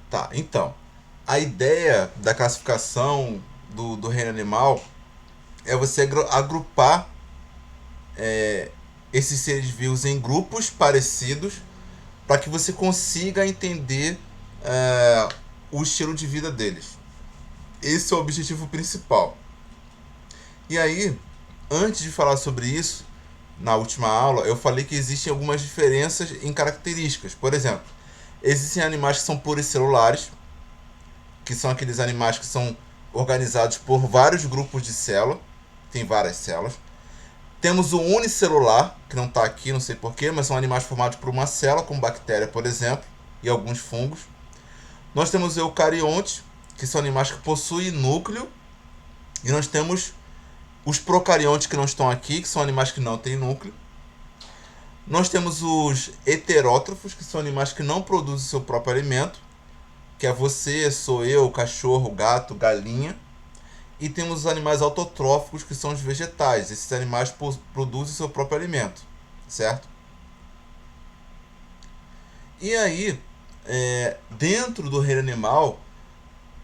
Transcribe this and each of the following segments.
Tá, então, a ideia da classificação do reino animal é você agrupar esses seres vivos em grupos parecidos para que você consiga entender é, o estilo de vida deles. Esse é o objetivo principal. E aí, antes de falar sobre isso, na última aula, eu falei que existem algumas diferenças em características. Por exemplo, existem animais que são pluricelulares, que são aqueles animais que são organizados por vários grupos de célula, tem várias células. Temos o unicelular, que não está aqui, não sei porquê, mas são animais formados por uma célula, como bactéria, por exemplo, e alguns fungos. Nós temos os eucariontes, que são animais que possuem núcleo, e nós temos os procariontes que não estão aqui, que são animais que não têm núcleo. Nós temos os heterótrofos, que são animais que não produzem seu próprio alimento, que é você, sou eu, cachorro, gato, galinha. E temos os animais autotróficos, que são os vegetais. Esses animais produzem seu próprio alimento, certo? E aí, dentro do reino animal,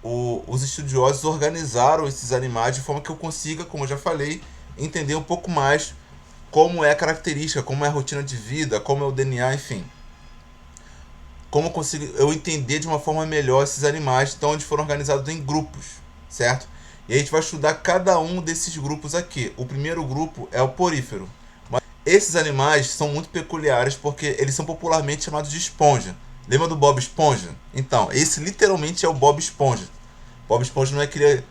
os estudiosos organizaram esses animais de forma que eu consiga, como eu já falei, entender um pouco mais como é a característica, como é a rotina de vida, como é o DNA, enfim. Como eu consigo eu entender de uma forma melhor esses animais, então eles foram organizados em grupos, certo? E a gente vai estudar cada um desses grupos aqui. O primeiro grupo é o porífero. Mas esses animais são muito peculiares porque eles são popularmente chamados de esponja. Lembra do Bob Esponja? Então, esse literalmente é o Bob Esponja. Bob Esponja não é aquele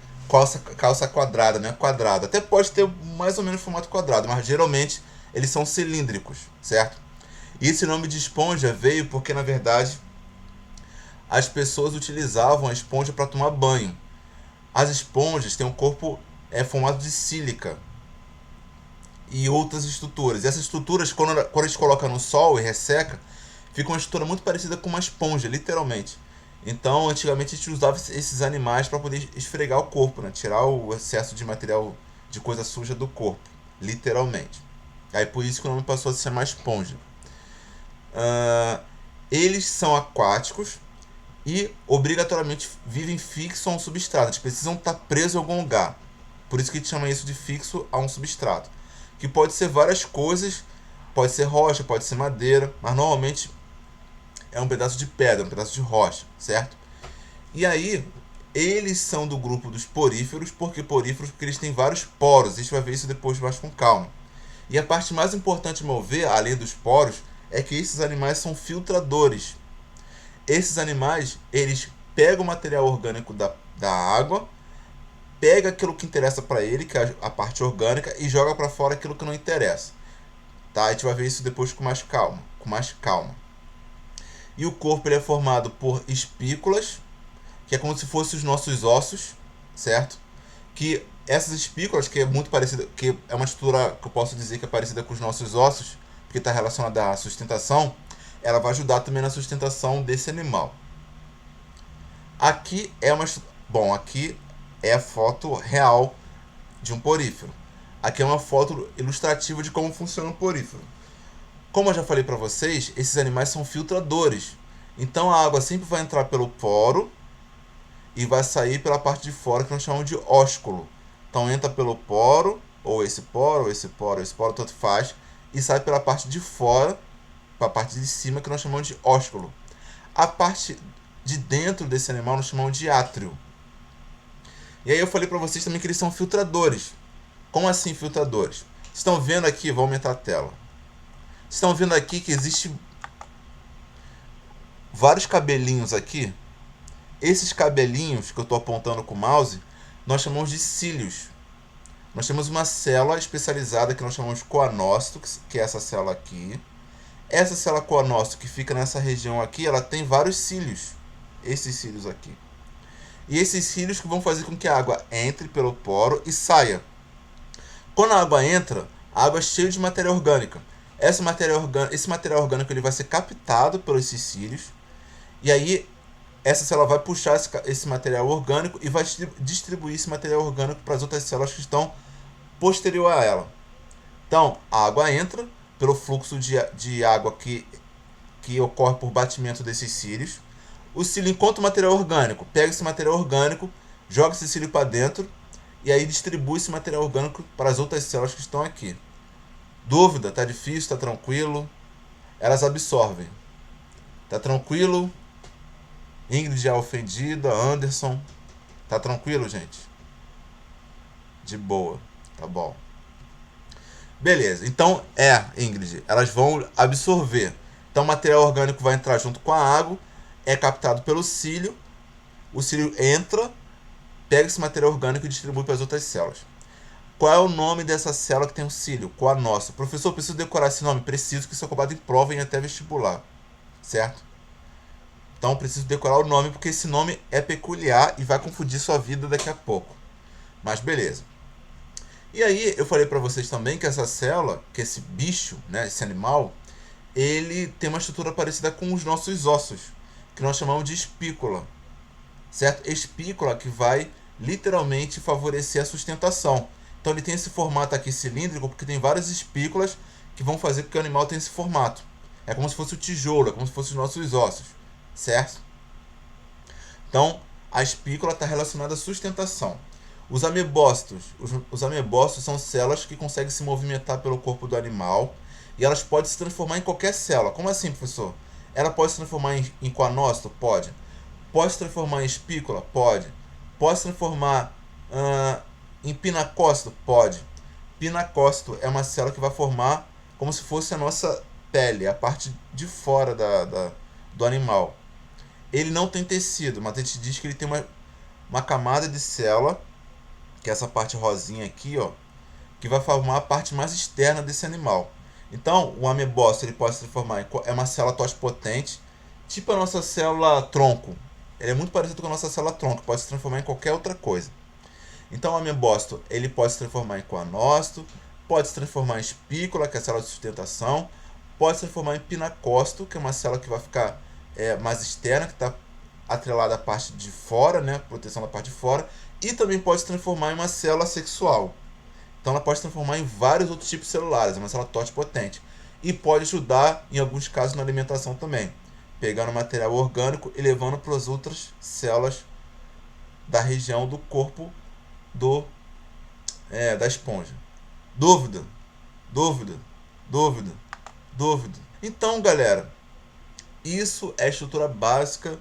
calça quadrada, não é quadrado. Até pode ter mais ou menos formato quadrado, mas geralmente eles são cilíndricos, certo? E esse nome de esponja veio porque, na verdade, as pessoas utilizavam a esponja para tomar banho. As esponjas têm um corpo formado de sílica e outras estruturas. E essas estruturas, quando a gente coloca no sol e resseca, fica uma estrutura muito parecida com uma esponja, literalmente. Então, antigamente a gente usava esses animais para poder esfregar o corpo, né? Tirar o excesso de material, de coisa suja do corpo, literalmente. Aí por isso que o nome passou a se chamar esponja. Ah, eles são aquáticos e obrigatoriamente vivem fixo a um substrato. Eles precisam estar presos em algum lugar. Por isso que a gente chama isso de fixo a um substrato. Que pode ser várias coisas, pode ser rocha, pode ser madeira, mas normalmente é um pedaço de pedra, um pedaço de rocha, certo? E aí, eles são do grupo dos poríferos, porque eles têm vários poros. A gente vai ver isso depois mais com calma. E a parte mais importante, a meu ver, além dos poros, é que esses animais são filtradores. Esses animais, eles pegam o material orgânico da água, pega aquilo que interessa para ele, que é a parte orgânica, e joga para fora aquilo que não interessa. Tá? A gente vai ver isso depois com mais calma, E o corpo ele é formado por espículas, que é como se fossem os nossos ossos, certo? Que essas espículas, que é muito parecida, que é uma estrutura que eu posso dizer que é parecida com os nossos ossos, porque está relacionada à sustentação, ela vai ajudar também na sustentação desse animal. Aqui é uma. Bom, aqui é a foto real de um porífero. Aqui é uma foto ilustrativa de como funciona um porífero. Como eu já falei para vocês, esses animais são filtradores. Então a água sempre vai entrar pelo poro e vai sair pela parte de fora que nós chamamos de ósculo. Então entra pelo poro, ou esse poro, ou esse poro, ou esse poro, tanto faz, e sai pela parte de fora, para a parte de cima que nós chamamos de ósculo. A parte de dentro desse animal nós chamamos de átrio. E aí eu falei para vocês também que eles são filtradores. Como assim filtradores? Estão vendo aqui, vou aumentar a tela. Estão vendo aqui que existe vários cabelinhos aqui. Esses cabelinhos que eu estou apontando com o mouse, nós chamamos de cílios. Nós temos uma célula especializada que nós chamamos de coanócito, que é essa célula aqui. Essa célula coanócito que fica nessa região aqui, ela tem vários cílios. Esses cílios aqui. E esses cílios que vão fazer com que a água entre pelo poro e saia. Quando a água entra, a água é cheia de matéria orgânica. Esse material orgânico ele vai ser captado pelos cílios. E aí essa célula vai puxar esse material orgânico e vai distribuir esse material orgânico para as outras células que estão posterior a ela. Então, a água entra pelo fluxo de água que ocorre por batimento desses cílios. O cílio encontra o material orgânico, pega esse material orgânico, joga esse cílio para dentro e aí distribui esse material orgânico para as outras células que estão aqui. Dúvida? Tá difícil? Tá tranquilo? Elas absorvem. Tá tranquilo? Ingrid é ofendida, Anderson. Tá tranquilo, gente? De boa, tá bom. Beleza, então Ingrid, elas vão absorver. Então o material orgânico vai entrar junto com a água, é captado pelo cílio, o cílio entra, pega esse material orgânico e distribui para as outras células. Qual é o nome dessa célula que tem o cílio? Qual a nossa? Professor, preciso decorar esse nome? Preciso, que isso é cobrado em prova e até vestibular. Certo? Então preciso decorar o nome porque esse nome é peculiar e vai confundir sua vida daqui a pouco. Mas beleza. E aí eu falei para vocês também que essa célula, que esse bicho, né, esse animal, ele tem uma estrutura parecida com os nossos ossos, que nós chamamos de espícula. Certo? Espícula que vai literalmente favorecer a sustentação. Então ele tem esse formato aqui cilíndrico porque tem várias espículas que vão fazer com que o animal tenha esse formato. É como se fosse o tijolo, é como se fossem os nossos ossos, certo? Então a espícula está relacionada à sustentação. Os amebócitos. Os amebócitos são células que conseguem se movimentar pelo corpo do animal e elas podem se transformar em qualquer célula. Como assim, professor? Ela pode se transformar em coanócito? Pode. Pode se transformar em espícula? Pode. Pode se transformar em pinacócito? Pode. Pinacócito é uma célula que vai formar como se fosse a nossa pele, a parte de fora do animal. Ele não tem tecido, mas a gente diz que ele tem uma camada de célula, que é essa parte rosinha aqui, ó, que vai formar a parte mais externa desse animal. Então, o amebócito ele pode se transformar é uma célula totipotente, tipo a nossa célula tronco. Ele é muito parecido com a nossa célula tronco, pode se transformar em qualquer outra coisa. Então, o amebócito ele pode se transformar em coanócito, pode se transformar em espícula, que é a célula de sustentação, pode se transformar em pinacócito, que é uma célula que vai ficar mais externa, que está atrelada à parte de fora, né, proteção da parte de fora, e também pode se transformar em uma célula sexual. Então ela pode se transformar em vários outros tipos celulares, é uma célula totipotente. E pode ajudar, em alguns casos, na alimentação também. Pegando material orgânico e levando para as outras células da região do corpo da esponja. Dúvida? Dúvida? Dúvida? Dúvida? Então, galera, isso é a estrutura básica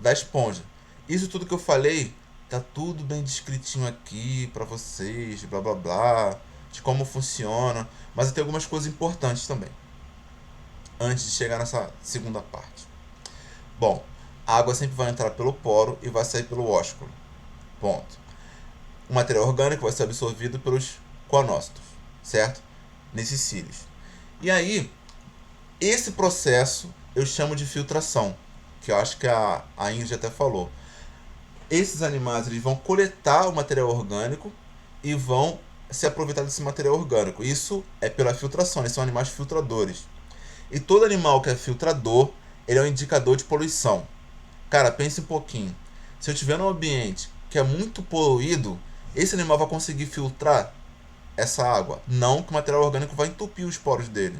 da esponja. Isso tudo que eu falei tá tudo bem descritinho aqui para vocês, blá blá blá, de como funciona, mas tem algumas coisas importantes também antes de chegar nessa segunda parte. Bom, a água sempre vai entrar pelo poro e vai sair pelo ósculo. Ponto. O material orgânico vai ser absorvido pelos coanócitos, certo? Nesses cílios. E aí, esse processo eu chamo de filtração, que eu acho que a Ingrid até falou. Esses animais eles vão coletar o material orgânico e vão se aproveitar desse material orgânico. Isso é pela filtração, eles são animais filtradores. E todo animal que é filtrador, ele é um indicador de poluição. Cara, pense um pouquinho. Se eu estiver num ambiente que é muito poluído, esse animal vai conseguir filtrar essa água? Não, que o material orgânico vai entupir os poros dele.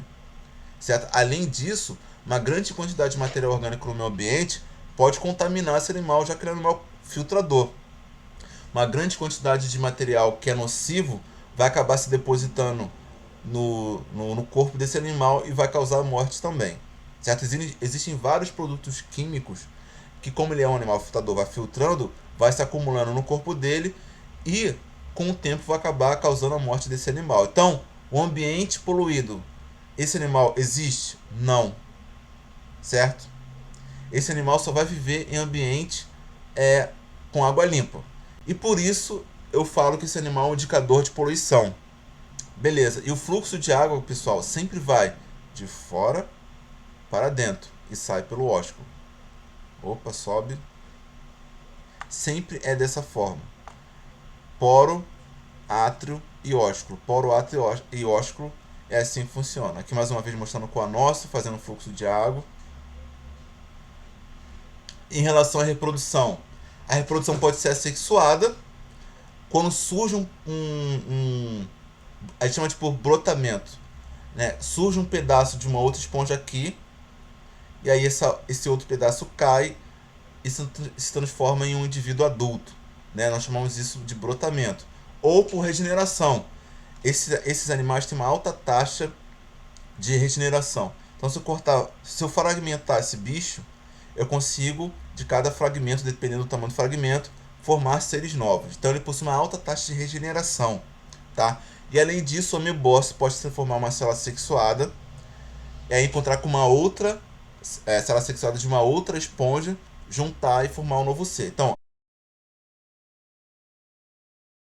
Certo? Além disso, uma grande quantidade de material orgânico no meio ambiente pode contaminar esse animal, já que ele é um animal filtrador. Uma grande quantidade de material que é nocivo vai acabar se depositando no corpo desse animal e vai causar morte também. Certo? Existem vários produtos químicos que, como ele é um animal filtrador, vai filtrando, vai se acumulando no corpo dele e com o tempo vai acabar causando a morte desse animal. Então, o ambiente poluído, esse animal existe? Não. Certo? Esse animal só vai viver em ambiente com água limpa. E por isso eu falo que esse animal é um indicador de poluição. Beleza. E o fluxo de água, pessoal, sempre vai de fora para dentro e sai pelo ósculo. Opa, sobe. Sempre é dessa forma. Poro, átrio e ósculo. Poro, átrio e ósculo é assim que funciona. Aqui mais uma vez mostrando com a nossa, fazendo fluxo de água. Em relação à reprodução, a reprodução pode ser assexuada quando surge a gente chama de por brotamento, né? Surge um pedaço de uma outra esponja aqui e aí esse outro pedaço cai e se transforma em um indivíduo adulto, né? Nós chamamos isso de brotamento. Ou por regeneração. Esses animais têm uma alta taxa de regeneração. Então, se eu fragmentar esse bicho, eu consigo, de cada fragmento, dependendo do tamanho do fragmento, formar seres novos. Então, ele possui uma alta taxa de regeneração, tá? E além disso, o amebócito pode se formar uma célula sexuada e aí encontrar com uma outra célula sexuada de uma outra esponja, juntar e formar um novo ser. Então,